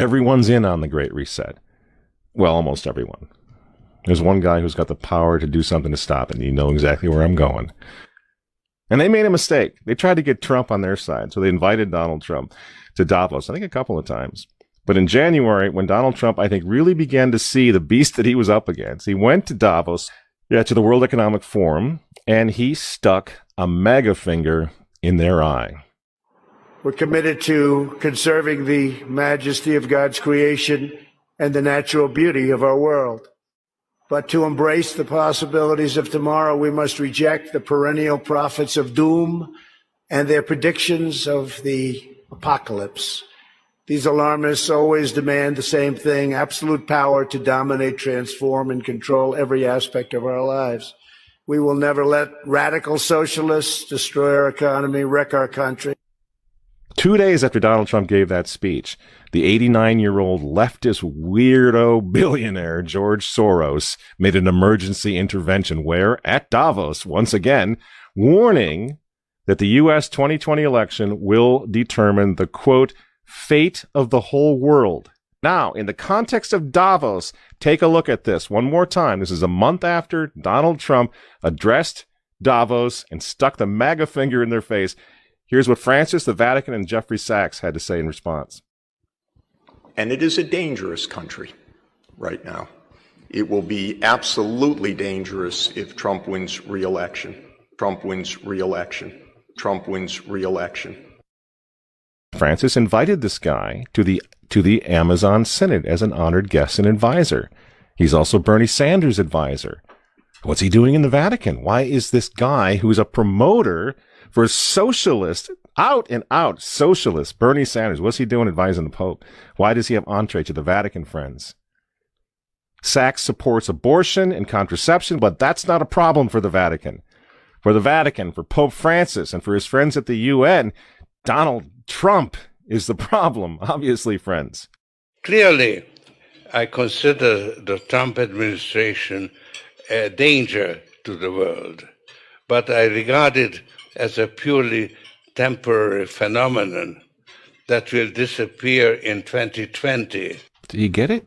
Everyone's in on the Great Reset. Well, almost everyone. There's one guy who's got the power to do something to stop it, and you know exactly where I'm going. And they made a mistake. They tried to get Trump on their side, so they invited Donald Trump to Davos, I think a couple of times. But in January, when Donald Trump, I think, really began to see the beast that he was up against, he went to Davos, to the World Economic Forum, and he stuck a mega finger in their eye. We're committed to conserving the majesty of God's creation and the natural beauty of our world. But to embrace the possibilities of tomorrow, we must reject the perennial prophets of doom and their predictions of the apocalypse. These alarmists always demand the same thing: absolute power to dominate, transform, and control every aspect of our lives. We will never let radical socialists destroy our economy, wreck our country. 2 days after Donald Trump gave that speech, the 89-year-old leftist weirdo billionaire George Soros made an emergency intervention where, at Davos, once again, warning that the U.S. 2020 election will determine the, quote, fate of the whole world. Now, in the context of Davos, take a look at this one more time. This is a month after Donald Trump addressed Davos and stuck the MAGA finger in their face. Here's what Francis, the Vatican, and Jeffrey Sachs had to say in response. And it is a dangerous country right now. It will be absolutely dangerous if Trump wins re-election. Trump wins re-election. Trump wins re-election. Francis invited this guy to the Amazon Synod as an honored guest and advisor. He's also Bernie Sanders' advisor. What's he doing in the Vatican? Why is this guy who's a promoter for socialist, out and out socialist, Bernie Sanders, what's he doing advising the Pope? Why does he have entree to the Vatican, friends? Sachs supports abortion and contraception, but that's not a problem for the Vatican. For the Vatican, for Pope Francis, and for his friends at the UN, Donald Trump is the problem, obviously, friends. Clearly, I consider the Trump administration a danger to the world, but I regard it as a purely temporary phenomenon that will disappear in 2020. Do you get it?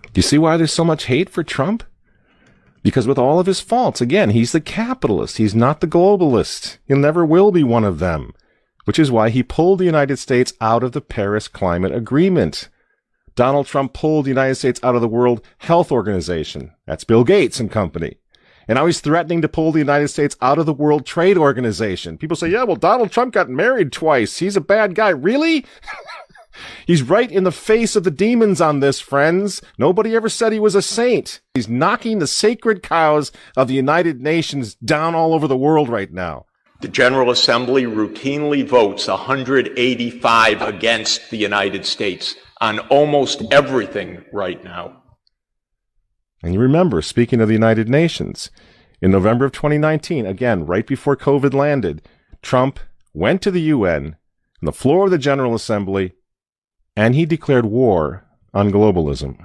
Do you see why there's so much hate for Trump? Because with all of his faults, again, he's the capitalist. He's not the globalist. He never will be one of them, which is why he pulled the United States out of the Paris Climate Agreement. Donald Trump pulled the United States out of the World Health Organization. That's Bill Gates and company. And now he's threatening to pull the United States out of the World Trade Organization. People say, yeah, well, Donald Trump got married twice. He's a bad guy. Really? He's right in the face of the demons on this, friends. Nobody ever said he was a saint. He's knocking the sacred cows of the United Nations down all over the world right now. The General Assembly routinely votes 185 against the United States on almost everything right now. And you remember, speaking of the United Nations, in November of 2019, again, right before COVID landed, Trump went to the UN on the floor of the General Assembly, and he declared war on globalism.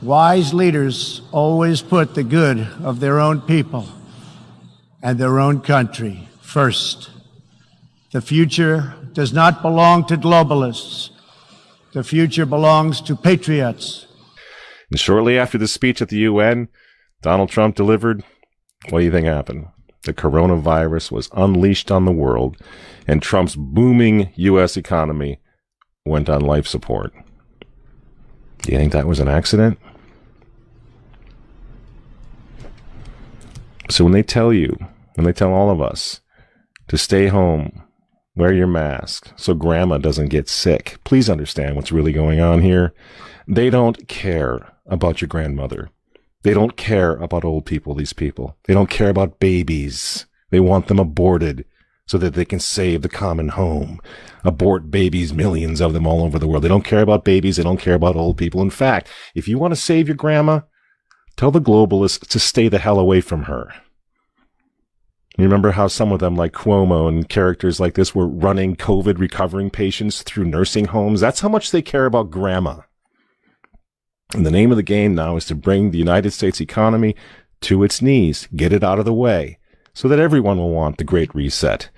Wise leaders always put the good of their own people and their own country first. The future does not belong to globalists. The future belongs to patriots. And shortly after the speech at the UN, Donald Trump delivered, what do you think happened? The coronavirus was unleashed on the world, and Trump's booming U.S. economy went on life support. Do you think that was an accident? So when they tell all of us to stay home, wear your mask so grandma doesn't get sick, please understand what's really going on here. They don't care about your grandmother. They don't care about old people, these people. They don't care about babies. They want them aborted so that they can save the common home. Abort babies, millions of them all over the world. They don't care about babies. They don't care about old people. In fact, if you want to save your grandma, tell the globalists to stay the hell away from her. You remember how some of them, like Cuomo and characters like this, were running COVID recovering patients through nursing homes? That's how much they care about grandma. And the name of the game now is to bring the United States economy to its knees, get it out of the way, so that everyone will want the Great Reset.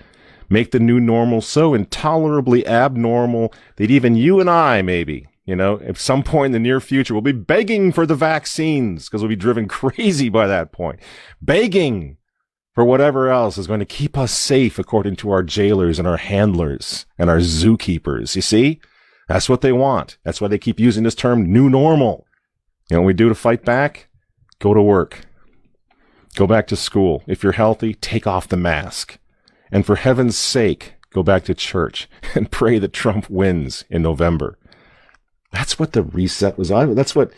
make the new normal so intolerably abnormal that even you and I, maybe, at some point in the near future, will be begging for the vaccines because we'll be driven crazy by that point. Begging for whatever else is going to keep us safe according to our jailers and our handlers and our zookeepers. You see? That's what they want. That's why they keep using this term new normal. You know what we do to fight back? Go to work. Go back to school. If you're healthy, take off the mask. And for heaven's sake, go back to church and pray that Trump wins in November. That's what the reset was on. That's what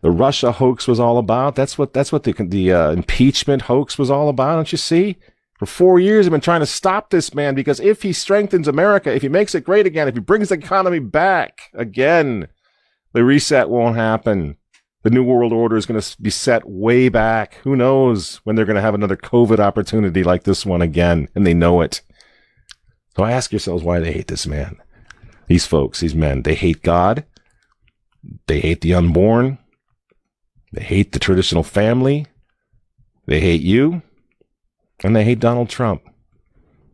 the Russia hoax was all about. That's what the impeachment hoax was all about. Don't you see? For 4 years, I've been trying to stop this man because if he strengthens America, if he makes it great again, if he brings the economy back again, the reset won't happen. The New World Order is going to be set way back. Who knows when they're going to have another COVID opportunity like this one again, and they know it. So ask yourselves why they hate this man. These folks, these men, they hate God. They hate the unborn. They hate the traditional family. They hate you. And they hate Donald Trump,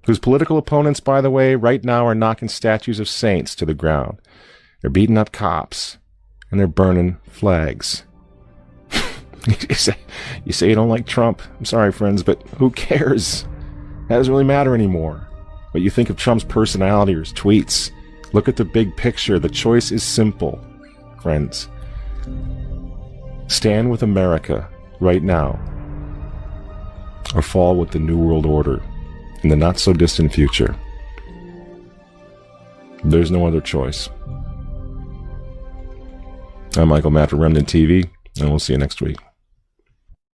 whose political opponents, by the way, right now are knocking statues of saints to the ground. They're beating up cops, and they're burning flags. You say you don't like Trump. I'm sorry, friends, but who cares? That doesn't really matter anymore. What you think of Trump's personality or his tweets. Look at the big picture. The choice is simple, friends. Stand with America right now, or fall with the New World Order in the not-so-distant future. There's no other choice. I'm Michael Matt for Remnant TV, and we'll see you next week.